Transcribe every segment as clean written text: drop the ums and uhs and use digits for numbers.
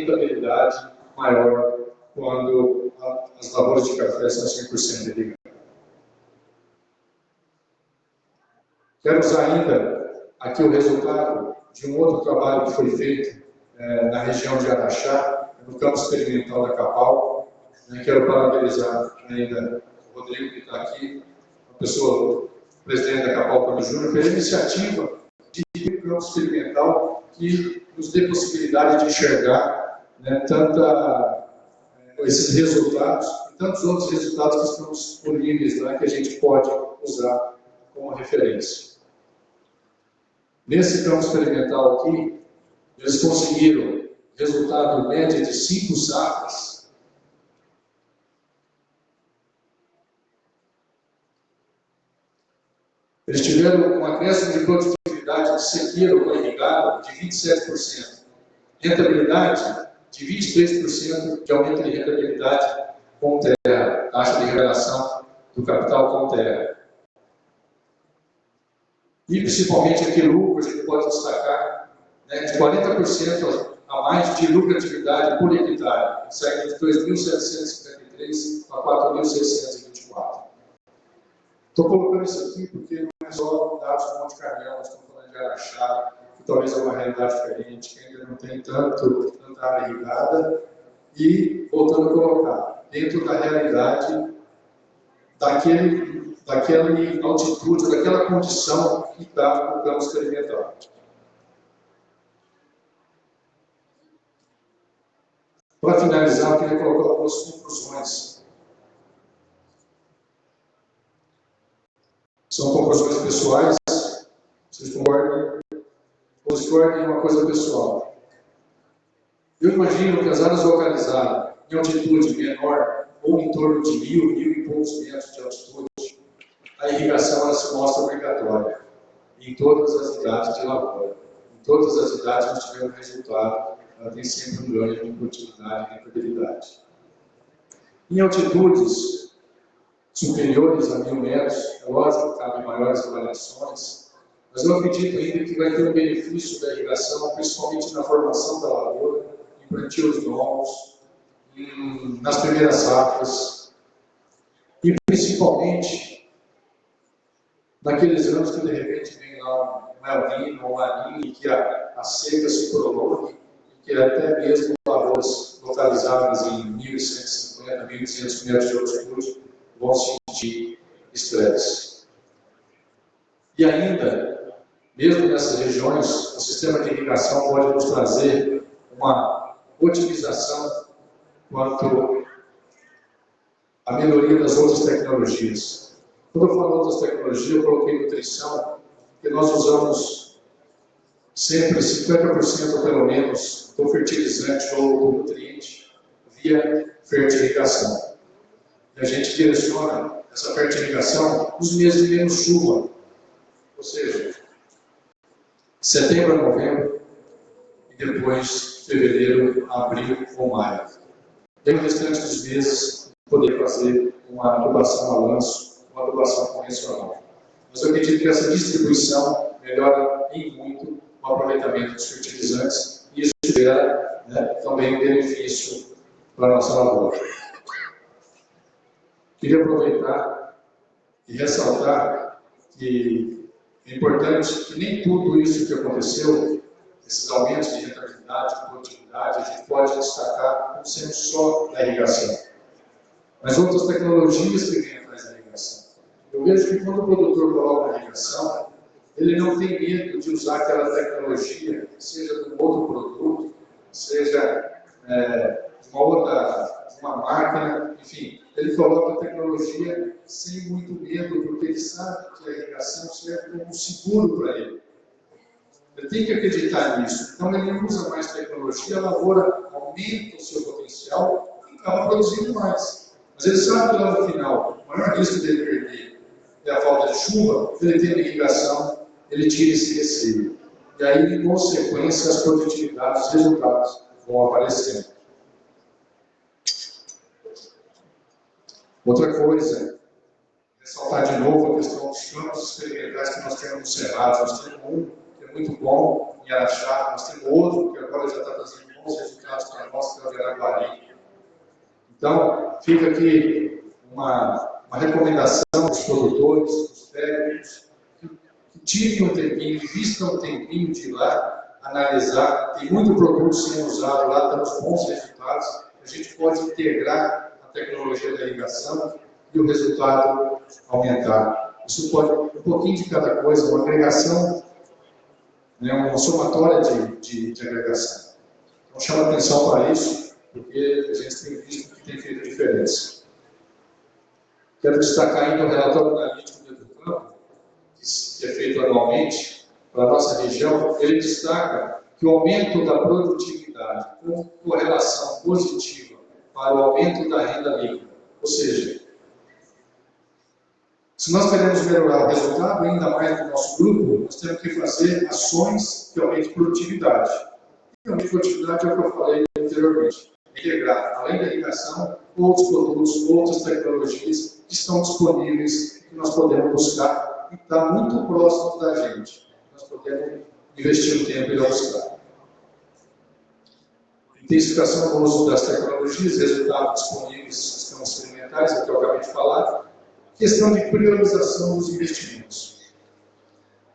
rentabilidade maior quando as lavouras de café são 100% irrigadas. Quero usar ainda aqui o resultado de um outro trabalho que foi feito na região de Araxá, no campo experimental da Capal. Quero parabenizar ainda o Rodrigo, que está aqui, a pessoa, presidente da Capal Câmbio Júnior, pela iniciativa de um campo experimental que nos dê possibilidade de enxergar esses resultados e tantos outros resultados que estão disponíveis lá que a gente pode usar como referência. Nesse campo experimental aqui, eles conseguiram resultado médio de 5 safras. Eles tiveram um acréscimo de produtividade de sequeira ou irrigada de 27%. Rentabilidade de 23% de aumento de rentabilidade com terra, taxa de revelação do capital com terra. E principalmente aqui lucro, a gente pode destacar de 40% a mais de lucratividade por hectare, saindo de 2.753 para 4.624. Estou colocando isso aqui porque não é só dados do Monte Carmel, nós estamos falando de Araxá, que talvez é uma realidade diferente, que ainda não tem tanta área irrigada, e voltando a colocar, dentro da realidade daquela altitude, daquela condição que está no campo experimental. Para finalizar, eu queria colocar algumas conclusões. São conclusões pessoais, vocês concordam? Ou discordem em uma coisa pessoal. Eu imagino que as áreas localizadas em altitude menor, ou em torno de 1.000 e poucos metros de altitude, a irrigação ela se mostra obrigatória em todas as idades de lavoura. Em todas as idades nós tivemos resultado, ela tem sempre um ganho de produtividade e rentabilidade. Em altitudes superiores a 1.000 metros, é lógico que cabem maiores avaliações, mas eu acredito ainda que vai ter um benefício da irrigação, principalmente na formação da lavoura, em plantios novos, nas primeiras safras, e principalmente naqueles anos que de repente vem lá um El Niño ou um La Niña, e que a seca se prolongue, e que até mesmo lavouras localizadas em 1.150, 1.200 metros de altitude vão sentir estresse. E ainda, mesmo nessas regiões, o sistema de irrigação pode nos trazer uma otimização quanto à melhoria das outras tecnologias. Quando eu falo outras tecnologias, eu coloquei nutrição, porque nós usamos sempre 50% pelo menos do fertilizante ou do nutriente via fertirrigação. E a gente direciona essa fertirrigação nos meses de menos chuva, ou seja, setembro a novembro e depois fevereiro, abril ou maio. E o restante dos meses poder fazer uma adubação a lanço, uma adubação convencional. Mas eu acredito que essa distribuição melhora em muito o aproveitamento dos fertilizantes e isso gera também um benefício para a nossa lavoura. Queria aproveitar e ressaltar que é importante que nem tudo isso que aconteceu, esses aumentos de rentabilidade, de produtividade, a gente pode destacar como sendo só da irrigação. Mas outras tecnologias que vêm atrás da irrigação. Eu vejo que quando o produtor coloca a irrigação, ele não tem medo de usar aquela tecnologia, seja de um outro produto, seja de uma máquina, enfim. Ele coloca a tecnologia sem muito medo, porque ele sabe que a irrigação serve como um seguro para ele. Ele tem que acreditar nisso. Então ele usa mais tecnologia, a lavoura aumenta o seu potencial e acaba produzindo mais. Mas ele sabe que lá no final, o maior risco dele perder é a falta de chuva, ele tem a irrigação, ele tira esse receio. E aí, em consequência, as produtividades, os resultados vão aparecendo. Outra coisa, ressaltar de novo a questão dos campos experimentais que nós temos no Cerrado. Nós temos um que é muito bom em Araxá, nós temos outro que agora já está trazendo bons resultados para nós. Jaguari. Então, fica aqui uma recomendação dos produtores, dos técnicos, que tirem um tempinho, invistam um tempinho de ir lá analisar. Tem muito produto sendo usado lá, dando bons resultados. A gente pode integrar a tecnologia da irrigação e o resultado aumentar. Isso pode, um pouquinho de cada coisa, uma agregação, né, uma somatória de agregação. Então, chama atenção para isso, porque a gente tem visto que tem feito diferença. Quero destacar ainda o relatório analítico do campo, que é feito anualmente para a nossa região. Ele destaca que o aumento da produtividade com correlação positiva para o aumento da renda líquida. Ou seja, se nós queremos melhorar o resultado ainda mais do nosso grupo, nós temos que fazer ações que aumentem a produtividade. E aumentar a produtividade é o que eu falei anteriormente. Integrar, além da irrigação, outros produtos, outras tecnologias que estão disponíveis, que nós podemos buscar e está muito próximo da gente. Nós podemos investir o tempo e ir buscar. Intensificação do uso das tecnologias, resultados disponíveis em sistemas experimentais, é o que eu acabei de falar. Questão de priorização dos investimentos.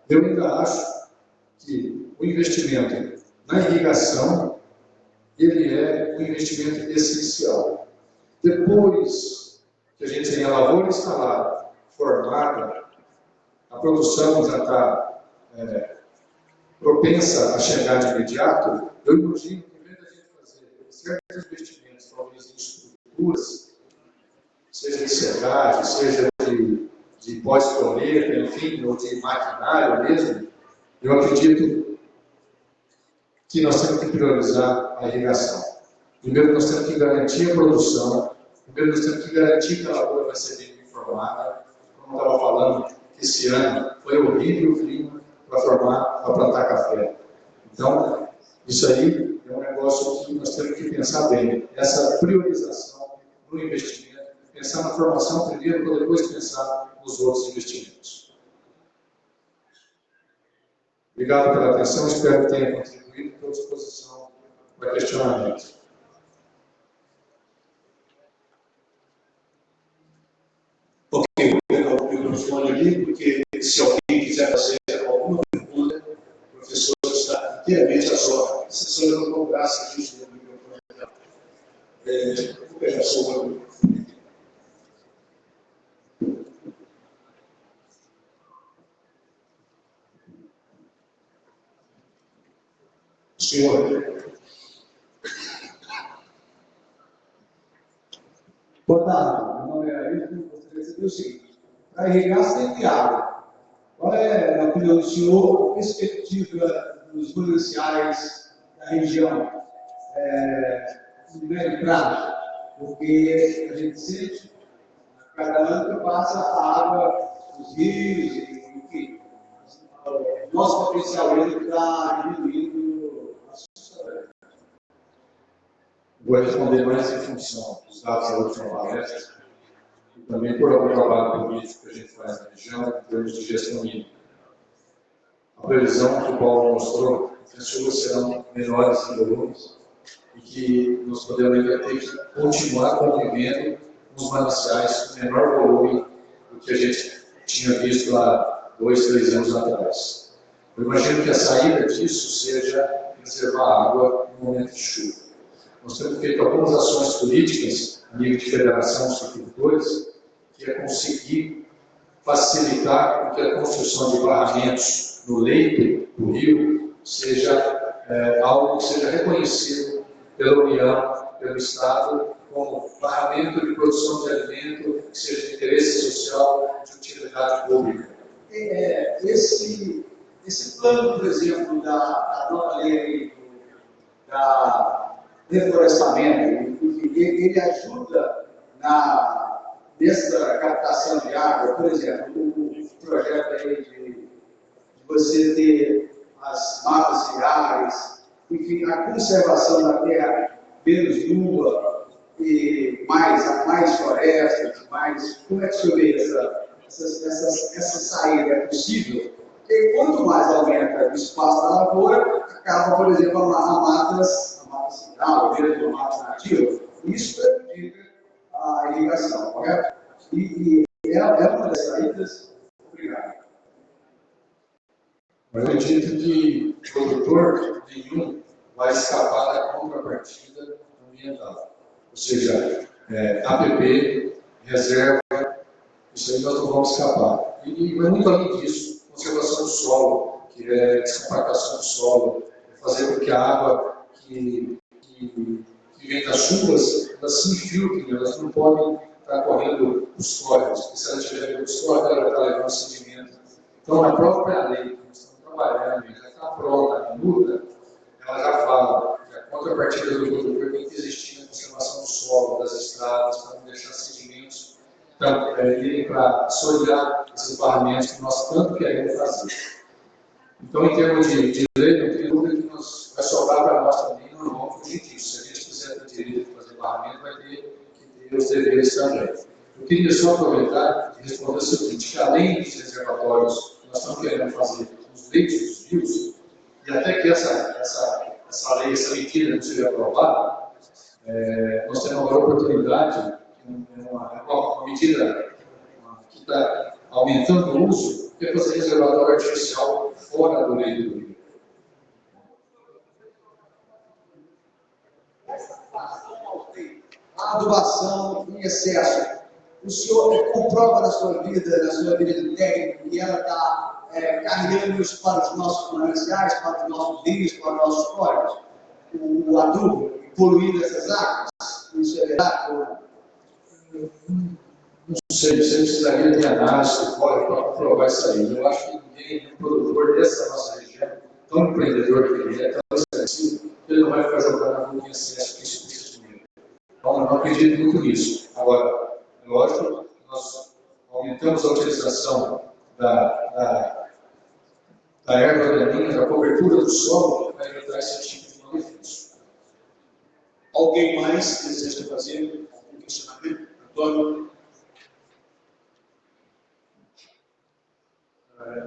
Eu ainda acho que o investimento na irrigação, ele é um investimento essencial. Depois que a gente tem a lavoura instalada, formada, a produção já está propensa a chegar de imediato, eu imagino que, em vez da gente fazer certos investimentos, talvez em estruturas, seja de secagem, seja de pós-colheita, enfim, ou de maquinário mesmo, eu acredito que nós temos que priorizar a irrigação. Primeiro, nós temos que garantir a produção. Primeiro, nós temos que garantir que a lavoura vai ser bem informada. Como eu estava falando, esse ano foi horrível o clima para plantar café. Então, isso aí é um negócio que nós temos que pensar bem. Essa priorização no investimento, pensar na formação primeiro, para depois pensar nos outros investimentos. Obrigado pela atenção, espero que tenha contribuído. Estou à disposição para questionamento. Ok, vou pegar o microfone ali, porque se alguém quiser fazer alguma pergunta, o professor está inteiramente à sua ordem. Se a senhora não cobrasse isso no microfone, vou pegar só o microfone. Senhor. Boa tarde, meu nome é Ailton, gostaria de saber o seguinte: para irrigar você tem que água. Qual é, na opinião do senhor, a perspectiva dos mananciais da região no médio prazo? Porque a gente sente, a cada ano que passa a água dos rios, enfim, o nosso potencial hídrico está diminuindo assustadoramente. Vou responder mais em função dos dados da última palestra e também por algum trabalho político que a gente faz na região em termos de gestão hídrica. A previsão que o Paulo mostrou é que as chuvas serão menores em volumes e que nós podemos ainda ter que continuar convivendo com os mananciais com menor volume do que a gente tinha visto há 2, 3 anos atrás. Eu imagino que a saída disso seja reservar água no momento de chuva. Nós temos feito algumas ações políticas, a nível de federação dos agricultores, que é conseguir facilitar que a construção de barramentos no leito do rio seja algo que seja reconhecido pela União, pelo Estado, como barramento de produção de alimento que seja de interesse social, de utilidade pública. Esse plano, por exemplo, da nova lei da reflorestamento, ele ajuda nessa captação de água. Por exemplo, o projeto aí de você ter as matas ciliares, enfim, a conservação da terra menos nua e mais florestas, mais... Como é que o senhor vê essa saída? É possível? Porque quanto mais aumenta o espaço da lavoura, acaba, por exemplo, a matas artificial, mesmo uma mata nativa, isso prejudica a irrigação, correto? E é uma das saídas. Obrigado. Eu acredito que o produtor nenhum vai escapar da contrapartida ambiental. Ou seja, APP, reserva, isso aí nós não vamos escapar. E muito além disso, conservação do solo, que é descompactação do solo, fazer com que a água que vem das chuvas, elas se infiltrem, elas não podem estar correndo os córregos, porque se ela estiver nos córregos, ela vai estar levando sedimento. Então, na própria lei que nós estamos trabalhando, já está pronta, a minuta, ela já fala que a contrapartida do produtor tem que existir na conservação do solo, das estradas, para não deixar sedimentos irem para assorear esses barramentos que nós tanto queremos fazer. Então, em termos de lei, não tem dúvida que vai sobrar para nós também, não vamos fugir disso. Se a gente quiser ter direito de fazer barramento, vai ter que ter os deveres também. Eu queria só aproveitar e responder o seguinte, que além dos reservatórios que nós estamos querendo fazer nos leitos dos rios, e até que essa lei, essa medida não seja aprovada, nós temos agora a oportunidade, uma medida que está aumentando o uso, que é fazer reservatório artificial fora do leito do rio. A adubação em excesso. O senhor comprova na sua vida de técnico, e ela está carregando isso para os nossos mananciais, para os nossos rios, para os nossos córregos, o adubo, poluindo essas águas? Isso é verdade? Não sei, você precisaria de análise fora para comprovar isso aí. Eu acho que ninguém, um produtor dessa nossa região, tão empreendedor que ele é, tão esclarecido, ele não vai ficar jogando a mão em excesso, que isso custa dinheiro. Então, eu não acredito muito nisso. Agora, lógico, nós aumentamos a utilização da erva daninha, da cobertura do solo, para evitar esse tipo de malefício. Alguém mais deseja fazer algum questionamento? Antônio?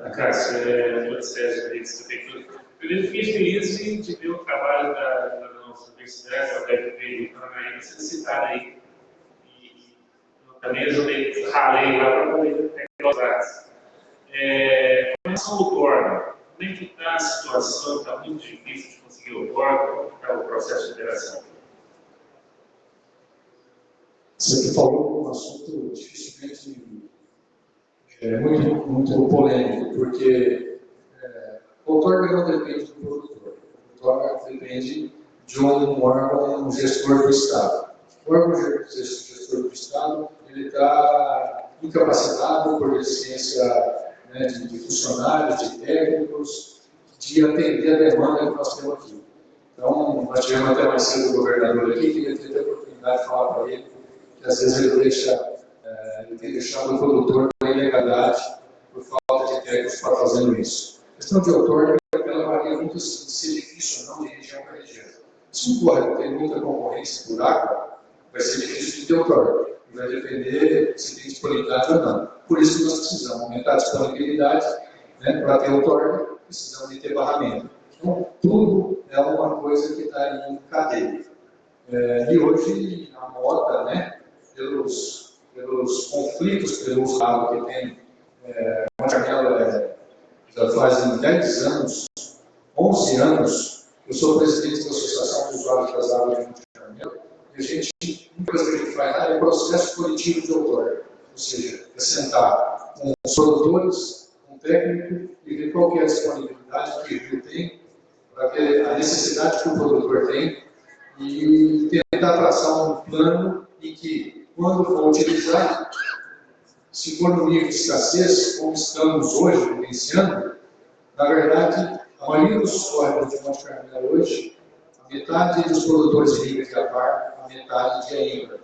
A Cássio, doutor Sérgio, primeiro, fiquei feliz de ver o trabalho da nossa universidade, da UFPB, do Paranaíba, sendo citado aí. E eu também ajudei, ralei lá para poder pegar os dados. Com relação ao outorga, como é que está a situação? Está muito difícil de conseguir outorga? Como está o processo de liberação? Você falou um assunto dificilmente muito polêmico, porque o outorga não depende do produtor, o outorga depende de um órgão gestor do Estado. O órgão gestor do Estado ele está incapacitado por deficiência de funcionários, de técnicos, de atender a demanda que nós temos aqui. Então, nós tivemos até mais cedo o governador aqui, queria ter a oportunidade de falar para ele, que às vezes ele tem deixado o produtor na ilegalidade por falta de técnicos para fazendo isso. A questão de outorga, ela varia muito de ser difícil ou não de região para região. Se o córrego tem muita concorrência por água, vai ser difícil de ter outorga. Vai depender se tem disponibilidade ou não. Por isso que nós precisamos aumentar a disponibilidade, para ter outorga, precisamos de ter barramento. Então, tudo é uma coisa que está em cadeia. E hoje, a moda, pelos conflitos, pelo uso da água que tem, uma janela já fazem 10 anos, 11 anos, eu sou presidente da Associação dos Usuários das Águas de Monte Carmelo, e uma coisa que a gente faz lá é processo coletivo de outorga, ou seja, é sentar com os produtores, com o técnico, e ver qual que é a disponibilidade que o rio tem, para ver a necessidade que o produtor tem, e tentar traçar um plano em que, quando for utilizado, se for no nível de escassez, como estamos hoje vivenciando, na verdade, a maioria dos córregos de Monte Carmelo hoje, a metade dos produtores de Igapar, a metade de Ainda.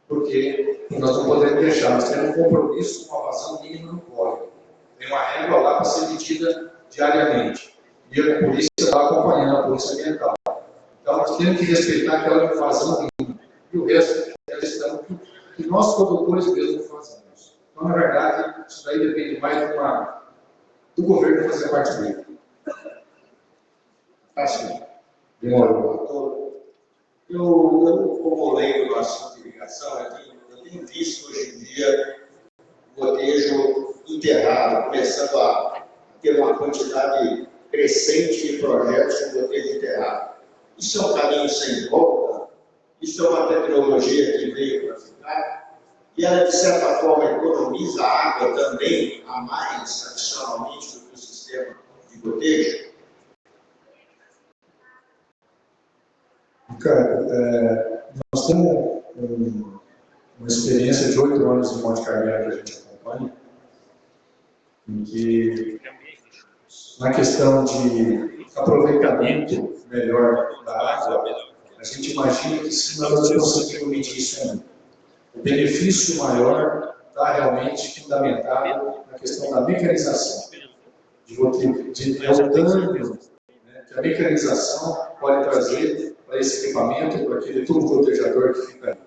Porque nós não podemos deixar, nós temos um compromisso com a vazão mínima no córrego. Tem uma régua lá para ser medida diariamente. E a polícia está acompanhando, a polícia ambiental. Então, nós temos que respeitar aquela vazão mínima. E o resto é a questão que nós, produtores mesmos, fazemos. Então, na verdade, isso daí depende mais do governo fazer parte dele. Acho. Demorou. como leigo do assunto de irrigação, eu tenho visto hoje em dia gotejo enterrado, começando a ter uma quantidade crescente de projetos com gotejo enterrado. Isso é um caminho sem volta, isso é uma tecnologia que veio para ficar, e ela, de certa forma, economiza água também, a mais, adicionalmente, do que o sistema de gotejo. Ricardo, nós temos uma experiência de 8 anos em Monte Carmelo que a gente acompanha, em que, na questão de aproveitamento melhor da água, a gente imagina que se nós não conseguimos medir isso ainda. O benefício maior está realmente fundamentado na questão da mecanização, de o dano que a mecanização pode trazer para esse equipamento, para aquele tubo gotejador que fica ali.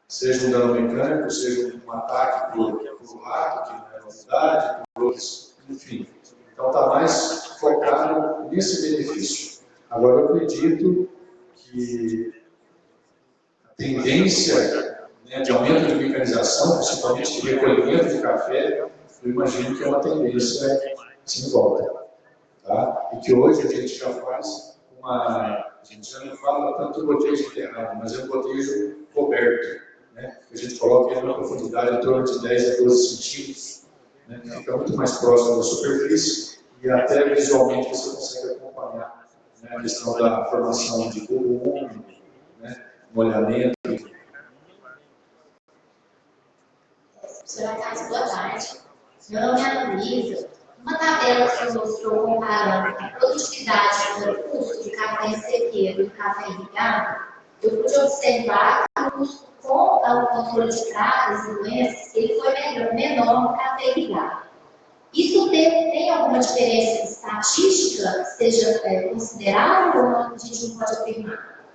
Seja um dano mecânico, seja um ataque por rato, que não é novidade, por outros, enfim. Então está mais focado nesse benefício. Agora eu acredito que a tendência de aumento de mecanização, principalmente de recolhimento de café, eu imagino que é uma tendência sem volta. Tá? E que hoje a gente já faz a gente já não fala tanto do gotejo enterrado, mas é um gotejo coberto, né? A gente coloca ele numa profundidade em torno de 10 a 12 centímetros, né? Fica muito mais próximo da superfície e até visualmente você consegue acompanhar, né, a questão da formação de bulbo úmido, né, molhamento. Senhora Carlos, boa tarde. Meu nome é Ana Luísa. Uma tabela que eu mostrou comparando a produtividade com o custo de café em sequeiro e café irrigado, eu pude observar que o custo com o controle de pragas e doenças ele foi menor no café irrigado. Isso tem alguma diferença estatística que seja considerável ou a gente não pode afirmar?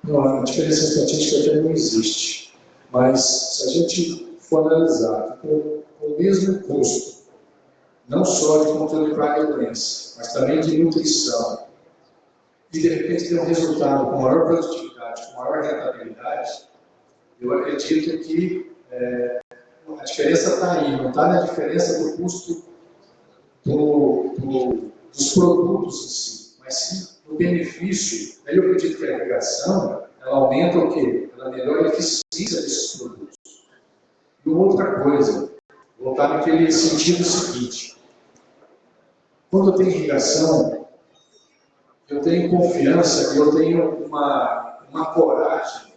Não, a diferença estatística até não existe, mas se a gente for analisar com o mesmo custo, não só de controle de praga e doença, mas também de nutrição, e de repente ter um resultado com maior produtividade, com maior rentabilidade, eu acredito que a diferença está aí, não está na diferença do custo dos produtos em si, mas sim no benefício. Aí eu acredito que a irrigação, ela aumenta o quê? Ela melhora a eficiência desses produtos. E outra coisa, voltar naquele sentido seguinte, quando eu tenho irrigação, eu tenho confiança, eu tenho uma coragem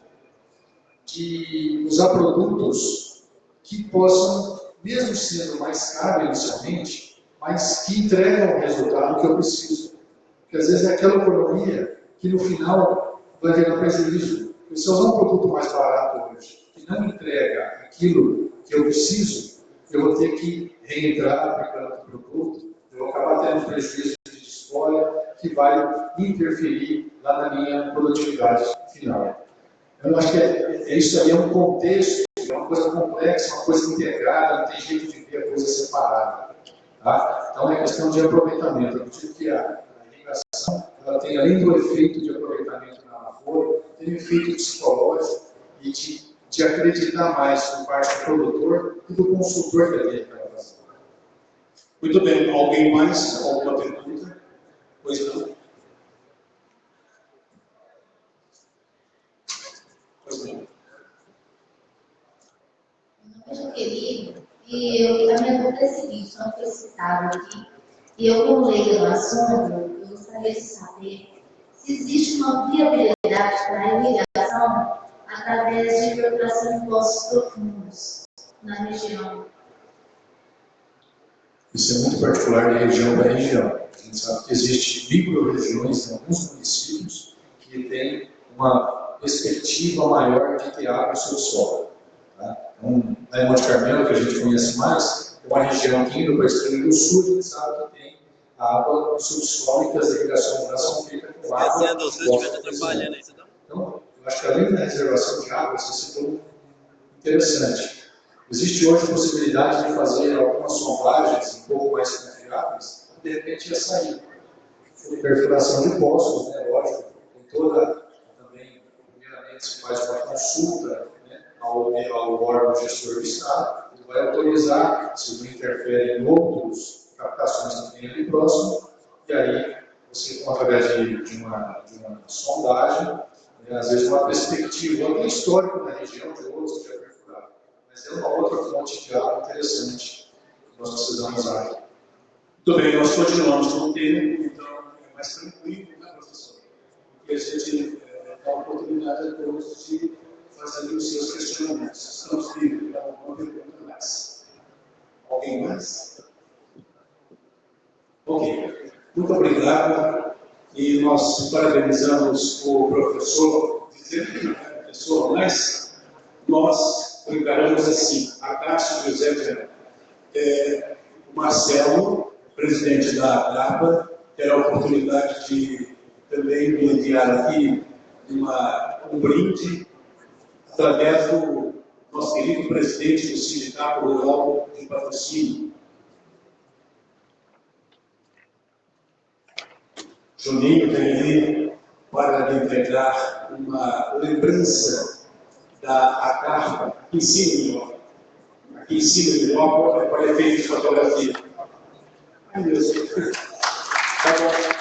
de usar produtos que possam, mesmo sendo mais caros inicialmente, mas que entregam o resultado que eu preciso. Porque às vezes é aquela economia que no final vai gerar prejuízo. Porque se eu usar um produto mais barato hoje, que não entrega aquilo que eu preciso, eu vou ter que reentrar aplicando outro produto, eu vou acabar tendo prejuízo de escolha que vai interferir lá na minha produtividade final. Eu acho que isso aí é um contexto, é uma coisa complexa, uma coisa integrada, não tem jeito de ver a coisa separada. Tá? Então é questão de aproveitamento. Eu acredito que a irrigação, ela tem, além do efeito de aproveitamento na lavoura, tem um efeito psicológico e de acreditar mais por parte do produtor e do consultor que tem aquela fazenda. Muito bem, alguém mais? Alguma pergunta? Pois não? Pois não. Meu nome é Jaqueline e a minha dúvida é a seguinte, não foi citado aqui, e eu, como leiga do assunto, eu gostaria de saber se existe uma viabilidade para a irrigação através de infiltração de poços profundos na região. Isso é muito particular da região para região. A gente sabe que existem micro-regiões em alguns municípios que têm uma perspectiva maior de ter água no seu solo. Tá? Então, lá em Monte Carmelo, que a gente conhece mais, é uma região que indo para a extrema do sul, a gente sabe que tem água no subsolo e que as irrigações lá são feitas com água. Então, eu acho que além da reservação de água, você citou interessante. Existe hoje a possibilidade de fazer algumas sondagens um pouco mais confiáveis, de repente ia sair. Perfuração de poços, né, lógico, também, primeiramente, se faz uma consulta, né, ao órgão gestor do Estado, ele vai autorizar, se não interfere em outras captações que tem ali próximo, e aí você, através de uma sondagem, né, às vezes uma perspectiva, até histórico na região, de outros que já perfuraram, mas é uma outra fonte de água interessante que nós precisamos dar. Muito bem, nós continuamos com o tema, então é mais tranquilo, né, professor? Porque a gente dá a oportunidade a todos de fazerem os seus questionamentos. Estamos livres para alguma pergunta mais. Alguém mais? Ok. Muito obrigado. E nós parabenizamos o professor, dizendo que não é professor, mas nós encaramos assim, a Cássio José Ferreira. O Marcelo, presidente da AGAPA, terá a oportunidade de também me enviar aqui um brinde através do nosso querido presidente do Sindicato Rural de Patrocínio, Juninho, vem aí para lhe entregar uma lembrança da AGAPA aqui em cima, aqui em cima de para efeito de fotografia. Ai, Deus. Tá bom.